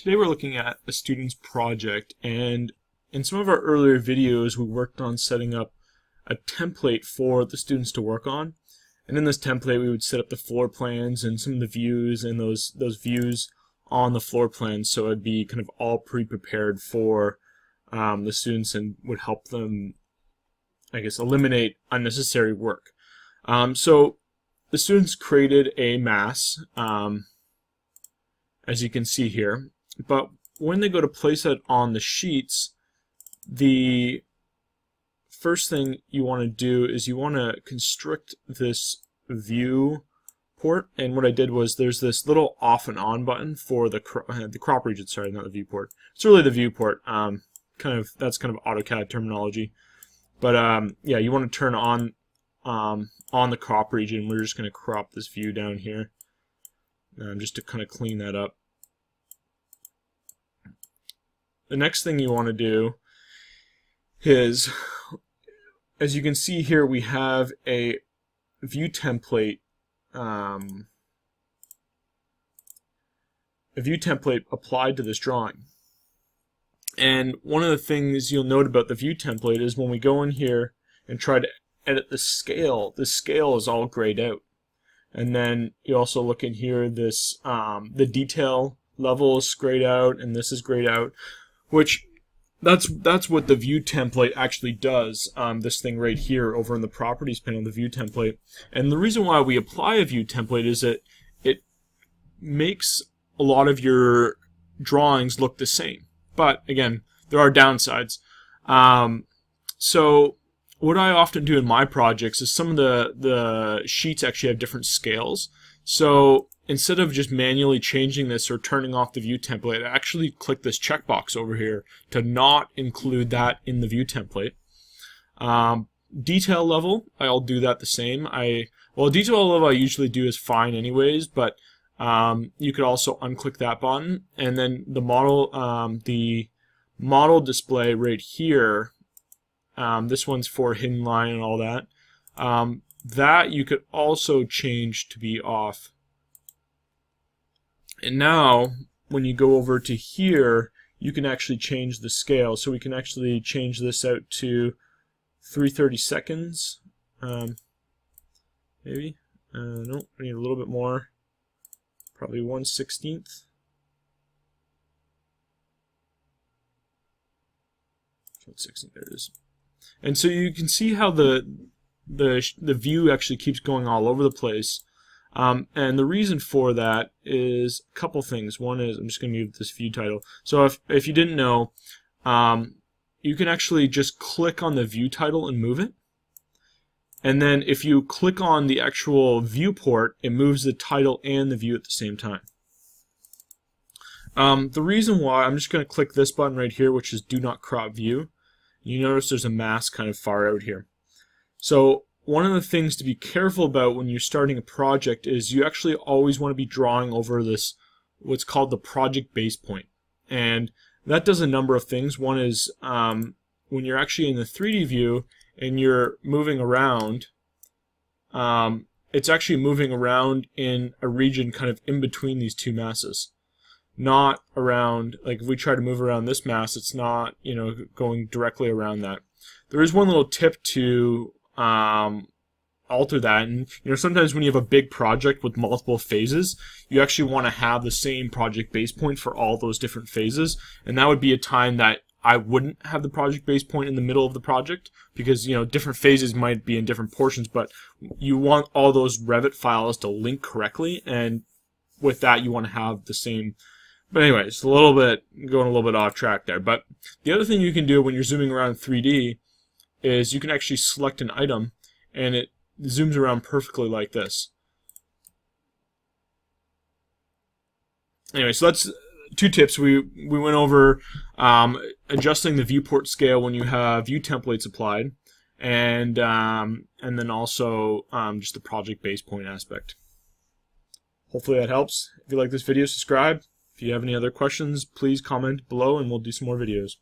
Today we're looking at a student's project, and in some of our earlier videos we worked on setting up a template for the students to work on. And in this template we would set up the floor plans and some of the views and those views on the floor plans, so it'd be kind of all pre-prepared for the students and would help them, I guess, eliminate unnecessary work. So the students created a mass, as you can see here, but when they go to place it on the sheets, the first thing you want to do is you want to constrict this view port. And what I did was there's this little off and on button for the crop region. Sorry, not the viewport. It's really the viewport. That's kind of AutoCAD terminology. But yeah, you want to turn on the crop region. We're just going to crop this view down here, just to kind of clean that up. The next thing you want to do is, as you can see here, we have a view template applied to this drawing. And one of the things you'll note about the view template is when we go in here and try to edit the scale is all grayed out. And then you also look in here, this the detail level is grayed out, and this is grayed out, which that's what the view template actually does. This thing right here over in the properties panel, the view template. And the reason why we apply a view template is that it makes a lot of your drawings look the same. But again, there are downsides. So what I often do in my projects is some of the sheets actually have different scales. So instead of just manually changing this or turning off the view template, I actually click this checkbox over here to not include that in the view template. Detail level, I'll do that the same. Detail level I usually do is fine anyways, but you could also unclick that button, and then the model display right here. This one's for hidden line and all that. That you could also change to be off. And now, when you go over to here, you can actually change the scale. So we can actually change this out to 3/32, maybe. No, I need a little bit more. Probably 1/16. 1/16, there it is. And so you can see how the view actually keeps going all over the place. And the reason for that is a couple things. One is, I'm just going to move this view title. So if you didn't know, you can actually just click on the view title and move it. And then if you click on the actual viewport, it moves the title and the view at the same time. The reason why, I'm just going to click this button right here, which is Do Not Crop View. You notice there's a mask kind of far out here. So one of the things to be careful about when you're starting a project is you actually always want to be drawing over this, what's called the project base point. And that does a number of things. One is when you're actually in the 3D view and you're moving around, it's actually moving around in a region kind of in between these two masses. Not around, like if we try to move around this mass, it's not, going directly around that. There is one little tip to alter that, and sometimes when you have a big project with multiple phases, you actually want to have the same project base point for all those different phases, and that would be a time that I wouldn't have the project base point in the middle of the project, because different phases might be in different portions, but you want all those Revit files to link correctly, and with that you want to have the same. But anyways, going a little bit off track there. But the other thing you can do when you're zooming around 3D is you can actually select an item and it zooms around perfectly like this. Anyway, so that's two tips. We went over adjusting the viewport scale when you have view templates applied, and then also just the project base point aspect. Hopefully that helps. If you like this video, subscribe. If you have any other questions, please comment below and we'll do some more videos.